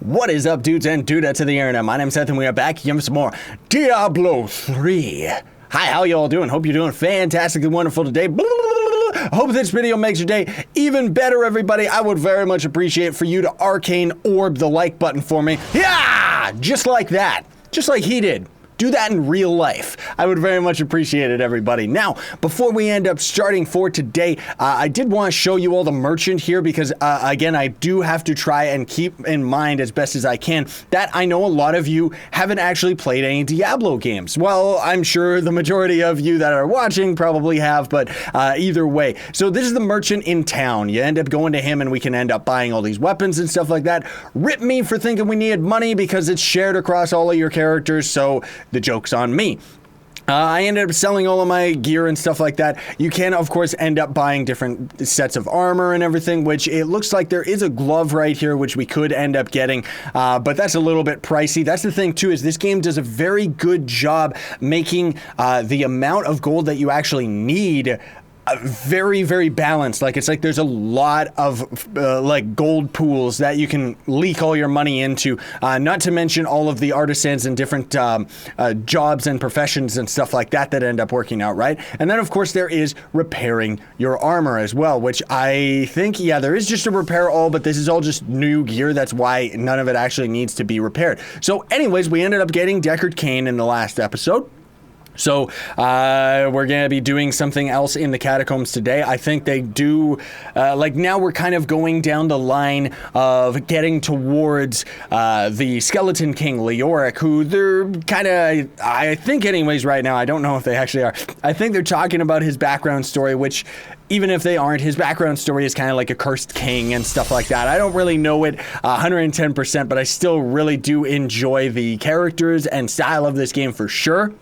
What is up, dudes and dudettes of the internet? My name's Scythe and we are back here with some more Diablo 3. Hi, how y'all doing? Hope you're doing fantastically wonderful today. Hope this video makes your day even better, everybody. I would very much appreciate for you to arcane orb the like button for me. Yeah! Just like that. Just like he did. Do that in real life. I would very much appreciate it, everybody. Now, before we end up starting for today, I did want to show you all the merchant here because, again, I do have to try and keep in mind as best as I can that I know a lot of you haven't actually played any Diablo games. Well, I'm sure the majority of you that are watching probably have, but either way. So this is the merchant in town. You end up going to him and we can end up buying all these weapons and stuff like that. Rip me for thinking we needed money because it's shared across all of your characters, so the joke's on me. I ended up selling all of my gear and stuff like that. You can, of course, end up buying different sets of armor and everything, which it looks like there is a glove right here, which we could end up getting, but that's a little bit pricey. That's the thing, too, is this game does a very good job making the amount of gold that you actually need very, very balanced. Like, it's like there's a lot of like gold pools that you can leak all your money into, not to mention all of the artisans and different jobs and professions and stuff like that that end up working out, right? And then, of course, there is repairing your armor as well, which I think, yeah, there is just a repair all, but this is all just new gear. That's why none of it actually needs to be repaired. So anyways, we ended up getting Deckard Cain in the last episode. So we're going to be doing something else in the catacombs today. I think they do, like now we're kind of going down the line of getting towards the Skeleton King, Leoric, who they're kind of, I think anyways right now, I don't know if they actually are. I think they're talking about his background story, which even if they aren't, his background story is kind of like a cursed king and stuff like that. I don't really know it 110%, but I still really do enjoy the characters and style of this game for sure.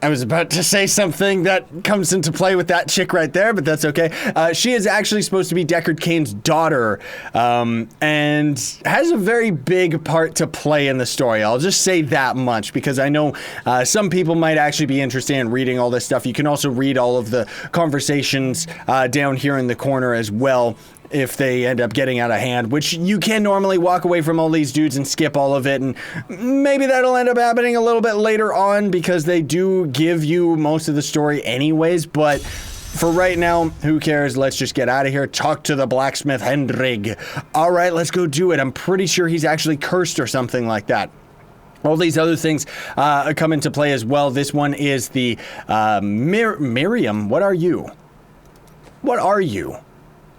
I was about to say something that comes into play with that chick right there, but that's okay. She is actually supposed to be Deckard Cain's daughter, and has a very big part to play in the story. I'll just say that much, because I know some people might actually be interested in reading all this stuff. You can also read all of the conversations down here in the corner as well, if they end up getting out of hand, which you can normally walk away from all these dudes and skip all of it, and maybe that'll end up happening a little bit later on because they do give you most of the story anyways, but for right now, who cares? Let's just get out of here. Talk to the blacksmith Hendrig. All right, let's go do it. I'm pretty sure he's actually cursed or something like that. All these other things come into play as well. This one is the Miriam. What are you? What are you?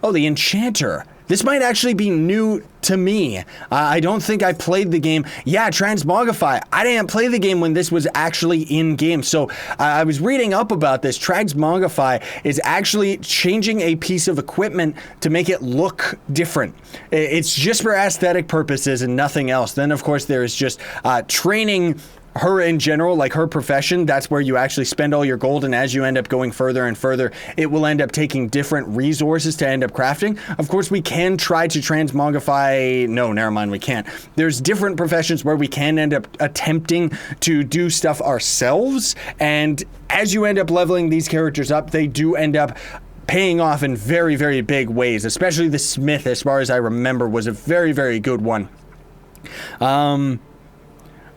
Oh, the Enchanter. This might actually be new to me. I don't think I played the game. Yeah, Transmogrify. I didn't play the game when this was actually in game. So I was reading up about this. Transmogrify is actually changing a piece of equipment to make it look different. It's just for aesthetic purposes and nothing else. Then, of course, there is just training her in general, like her profession. That's where you actually spend all your gold, and as you end up going further and further, it will end up taking different resources to end up crafting. Of course, we can try to transmogrify. No, never mind, we can't. There's different professions where we can end up attempting to do stuff ourselves, and as you end up leveling these characters up, they do end up paying off in very, very big ways, especially the Smith, as far as I remember, was a very, very good one.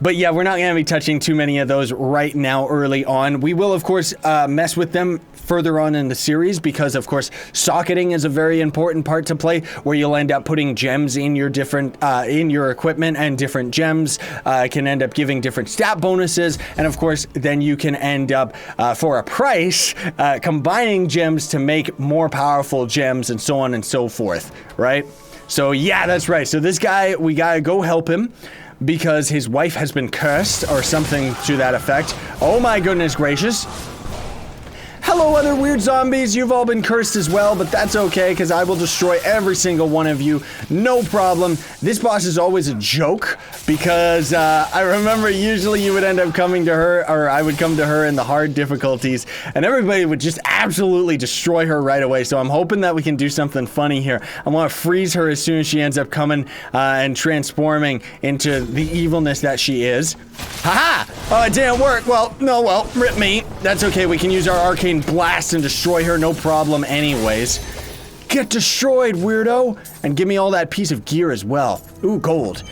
But yeah, we're not going to be touching too many of those right now early on. We will, of course, mess with them further on in the series because, of course, socketing is a very important part to play, where you'll end up putting gems in your different, in your equipment, and different gems can end up giving different stat bonuses. And, of course, then you can end up, for a price, combining gems to make more powerful gems and so on and so forth, right? So, yeah, that's right. So this guy, we got to go help him, because his wife has been cursed, or something to that effect. Oh my goodness gracious. Hello, other weird zombies. You've all been cursed as well, but that's okay, because I will destroy every single one of you. No problem. This boss is always a joke, because I remember usually you would end up coming to her, or I would come to her in the hard difficulties, and everybody would just absolutely destroy her right away. So I'm hoping that we can do something funny here. I want to freeze her as soon as she ends up coming and transforming into the evilness that she is. Haha! Oh, it didn't work. Well, no, well, rip me. That's okay. We can use our arcane blast and destroy her, no problem anyways. Get destroyed, weirdo! And give me all that piece of gear as well. Ooh, gold.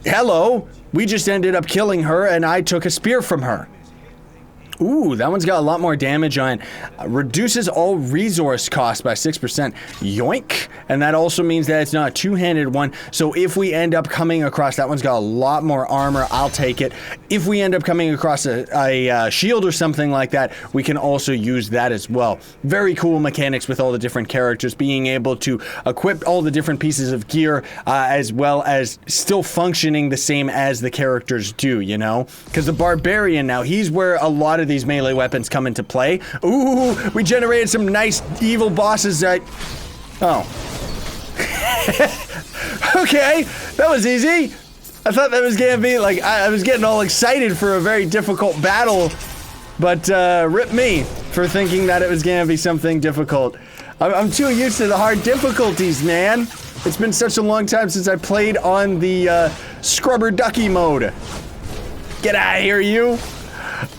Hello! We just ended up killing her, and I took a spear from her. Ooh, that one's got a lot more damage on. Reduces all resource costs by 6%. Yoink! And that also means that it's not a two-handed one. So if we end up coming across, that one's got a lot more armor. I'll take it. If we end up coming across a shield or something like that, we can also use that as well. Very cool mechanics with all the different characters, being able to equip all the different pieces of gear, as well as still functioning the same as the characters do, you know? Because the barbarian now, he's where a lot of these melee weapons come into play. Ooh, we generated some nice evil bosses that... Oh. Okay, that was easy. I thought that was gonna be like, I was getting all excited for a very difficult battle, but rip me for thinking that it was gonna be something difficult. I'm too used to the hard difficulties, man. It's been such a long time since I played on the scrubber ducky mode. Get out of here, you.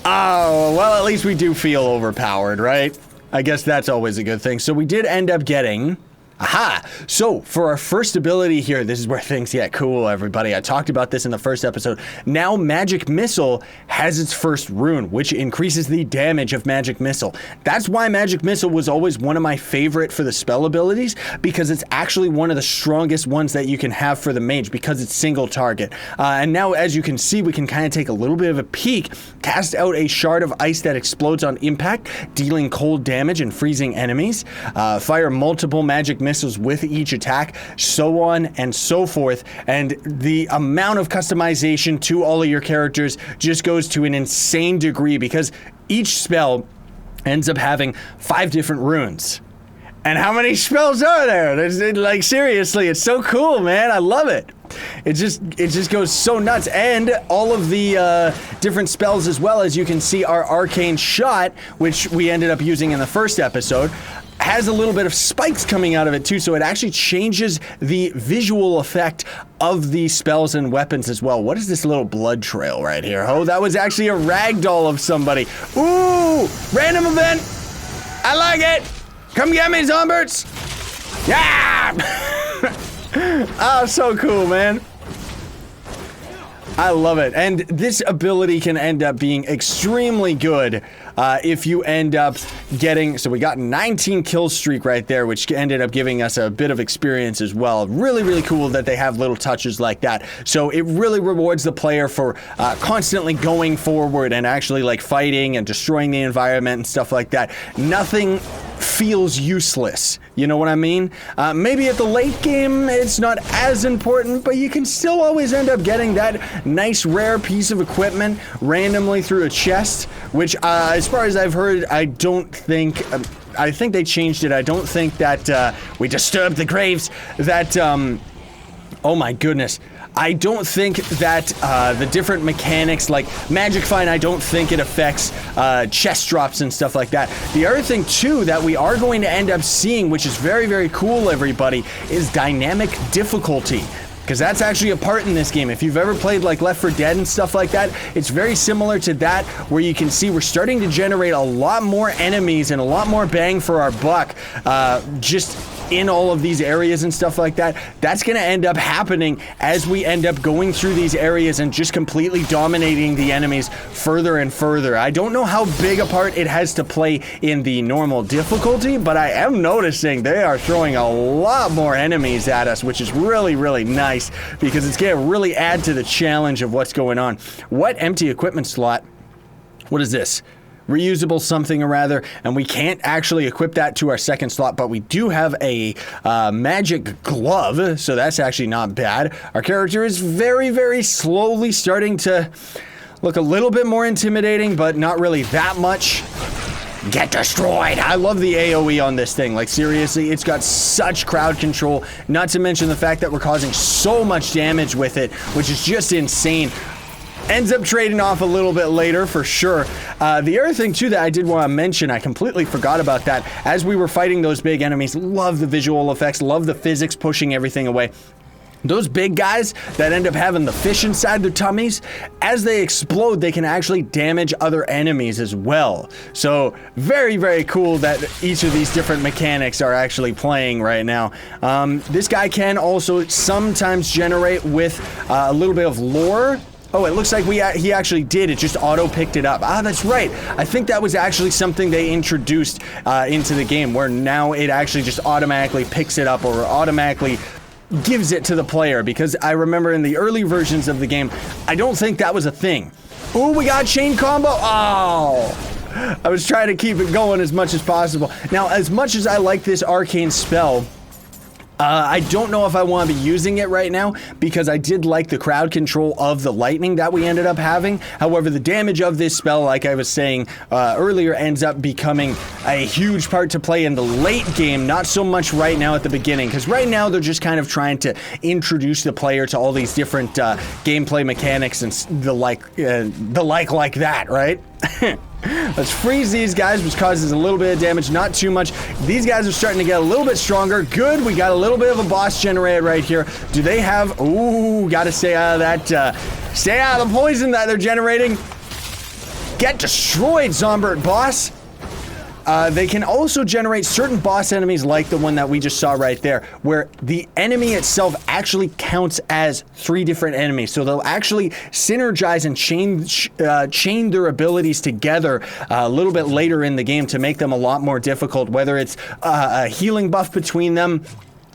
Oh, well, at least we do feel overpowered, right? I guess that's always a good thing. So we did end up getting... Aha! So, for our first ability here, this is where things get cool, everybody. I talked about this in the first episode. Now, Magic Missile has its first rune, which increases the damage of Magic Missile. That's why Magic Missile was always one of my favorite for the spell abilities, because it's actually one of the strongest ones that you can have for the mage, because it's single target. And now, as you can see, we can kind of take a little bit of a peek, cast out a shard of ice that explodes on impact, dealing cold damage and freezing enemies, fire multiple Magic Missiles with each attack, so on and so forth, and the amount of customization to all of your characters just goes to an insane degree, because each spell ends up having 5 different runes. And how many spells are there? There's, like, seriously, it's so cool, man. I love it. It just goes so nuts. And all of the different spells, as well, as you can see, our arcane shot, which we ended up using in the first episode, has a little bit of spikes coming out of it too, so it actually changes the visual effect of the spells and weapons as well. What is this little blood trail right here? Oh, that was actually a ragdoll of somebody. Ooh, random event. I like it. Come get me, Zomberts. Yeah. Oh, so cool, man. I love it. And this ability can end up being extremely good if you end up getting... So we got 19 kill streak right there, which ended up giving us a bit of experience as well. Really, really cool that they have little touches like that. So it really rewards the player for constantly going forward and actually like fighting and destroying the environment and stuff like that. Nothing feels useless. You know what I mean? Maybe at the late game, it's not as important, but you can still always end up getting that nice rare piece of equipment randomly through a chest, which as far as I've heard, I don't think... I think they changed it. I don't think that we disturbed the graves. That, oh my goodness. I don't think that the different mechanics, like Magic Find, I don't think it affects chest drops and stuff like that. The other thing, too, that we are going to end up seeing, which is very, very cool, everybody, is dynamic difficulty. Because that's actually a part in this game. If you've ever played like Left 4 Dead and stuff like that, it's very similar to that, where you can see we're starting to generate a lot more enemies and a lot more bang for our buck, just in all of these areas and stuff like that. That's going to end up happening as we end up going through these areas and just completely dominating the enemies further and further. I don't know how big a part it has to play in the normal difficulty, but I am noticing they are throwing a lot more enemies at us, which is really, really nice, because it's going to really add to the challenge of what's going on. What empty equipment slot? What is this? Reusable something or rather, and we can't actually equip that to our second slot, but we do have a magic glove, so that's actually not bad. Our character is very, very slowly starting to look a little bit more intimidating, but not really that much. Get destroyed! I love the AoE on this thing. Like, seriously, it's got such crowd control, not to mention the fact that we're causing so much damage with it, which is just insane. Ends up trading off a little bit later, for sure. The other thing, too, that I did want to mention, I completely forgot about that. As we were fighting those big enemies, love the visual effects, love the physics pushing everything away. Those big guys that end up having the fish inside their tummies, as they explode, they can actually damage other enemies as well. So very, very cool that each of these different mechanics are actually playing right now. This guy can also sometimes generate with a little bit of lore. Oh, it looks like he actually did. It just auto-picked it up. Ah, that's right. I think that was actually something they introduced into the game, where now it actually just automatically picks it up or automatically gives it to the player, because I remember in the early versions of the game, I don't think that was a thing. Ooh, we got chain combo. Oh, I was trying to keep it going as much as possible. Now, as much as I like this arcane spell, I don't know if I want to be using it right now, because I did like the crowd control of the lightning that we ended up having. However, the damage of this spell, like I was saying earlier, ends up becoming a huge part to play in the late game, not so much right now at the beginning, because right now they're just kind of trying to introduce the player to all these different gameplay mechanics and the like that, right? Let's freeze these guys, which causes a little bit of damage, not too much. These guys are starting to get a little bit stronger. Good, we got a little bit of a boss generated right here. Do they have... Ooh, gotta stay out of that, stay out of the poison that they're generating. Get destroyed, Zombert boss. They can also generate certain boss enemies like the one that we just saw right there, where the enemy itself actually counts as 3 different enemies. So they'll actually synergize and chain their abilities together a little bit later in the game to make them a lot more difficult, whether it's a healing buff between them.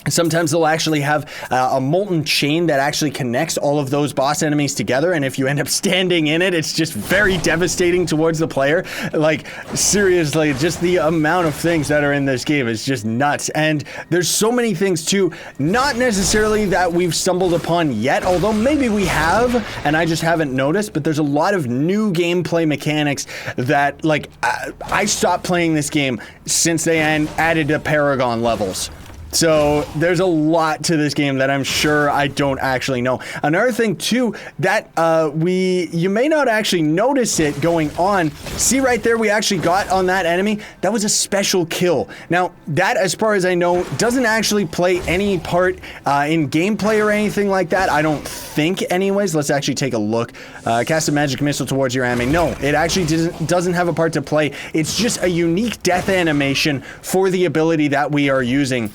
Sometimes they'll actually have a molten chain that actually connects all of those boss enemies together, and if you end up standing in it, it's just very devastating towards the player. Like, seriously, just the amount of things that are in this game is just nuts. And there's so many things too, not necessarily that we've stumbled upon yet, although maybe we have, and I just haven't noticed, but there's a lot of new gameplay mechanics that, like, I stopped playing this game since they added the Paragon levels. So there's a lot to this game that I'm sure I don't actually know. Another thing too, that you may not actually notice it going on. See right there, we actually got on that enemy. That was a special kill. Now that, as far as I know, doesn't actually play any part in gameplay or anything like that. I don't think anyways. Let's actually take a look. Cast a magic missile towards your enemy. No, it actually doesn't have a part to play. It's just a unique death animation for the ability that we are using.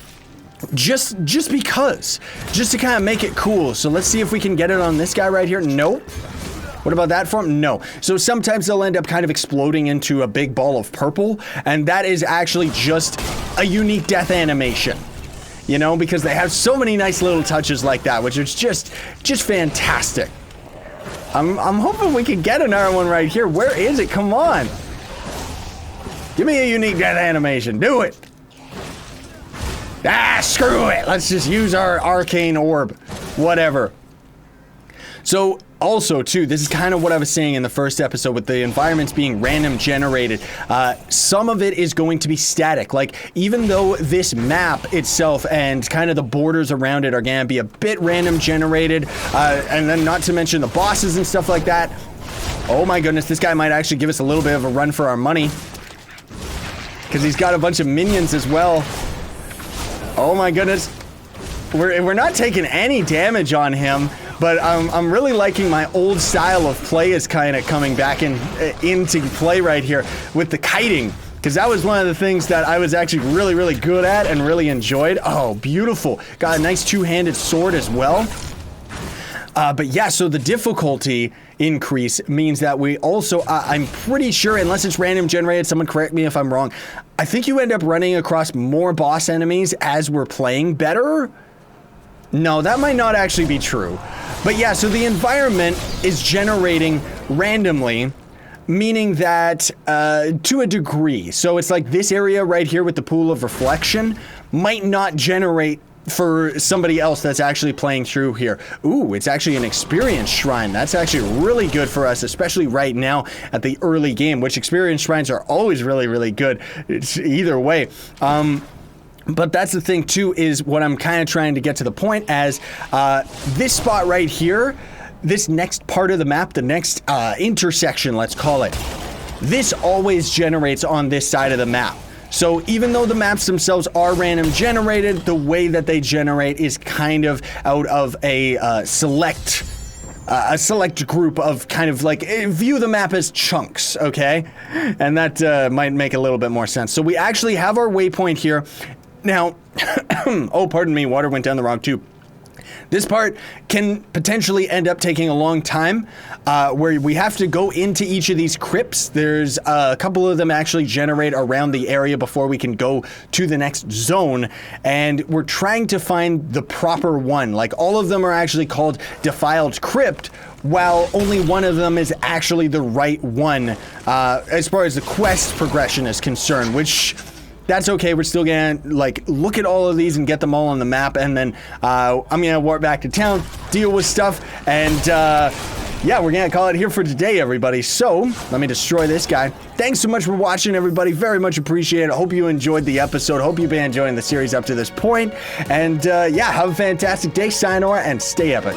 Just because. Just to kind of make it cool. So let's see if we can get it on this guy right here. Nope. What about that form? No. So sometimes they'll end up kind of exploding into a big ball of purple, and that is actually just a unique death animation. You know, because they have so many nice little touches like that, which is just fantastic. I'm hoping we can get another one right here. Where is it? Come on. Give me a unique death animation. Do it. Ah, screw it. Let's just use our arcane orb. Whatever. So, also, too, this is kind of what I was saying in the first episode with the environments being random generated. Some of it is going to be static. Like, even though this map itself and kind of the borders around it are going to be a bit random generated, and then not to mention the bosses and stuff like that. Oh my goodness, this guy might actually give us a little bit of a run for our money, because he's got a bunch of minions as well. Oh my goodness. We're not taking any damage on him, but I'm really liking my old style of play is kind of coming back into play right here with the kiting, because that was one of the things that I was actually really, really good at and really enjoyed. Oh, beautiful. Got a nice two-handed sword as well. But yeah, so the difficulty increase means that we also, I'm pretty sure, unless it's random generated, someone correct me if I'm wrong, I think you end up running across more boss enemies as we're playing better. No, that might not actually be true. But yeah, so the environment is generating randomly, meaning that to a degree. So it's like this area right here with the pool of reflection might not generate for somebody else that's actually playing through here. Ooh, it's actually an experience shrine. That's actually really good for us, especially right now at the early game, which experience shrines are always really, really good. It's either way. But that's the thing too, is what I'm kind of trying to get to the point as this spot right here, this next part of the map, the next intersection, let's call it, this always generates on this side of the map. So even though the maps themselves are random generated, the way that they generate is kind of out of a select group of kind of like, view the map as chunks, okay? And that might make a little bit more sense. So we actually have our waypoint here. Now, oh, pardon me, water went down the wrong tube. This part can potentially end up taking a long time, where we have to go into each of these crypts. There's a couple of them actually generate around the area before we can go to the next zone, and we're trying to find the proper one. Like, all of them are actually called Defiled Crypt, while only one of them is actually the right one, as far as the quest progression is concerned, which... that's okay, we're still gonna, like, look at all of these and get them all on the map, and then, I'm gonna warp back to town, deal with stuff, and, yeah, we're gonna call it here for today, everybody. So, let me destroy this guy. Thanks so much for watching, everybody. Very much appreciate it. Hope you enjoyed the episode. Hope you've been enjoying the series up to this point. And, yeah, have a fantastic day, sayonara, and stay epic.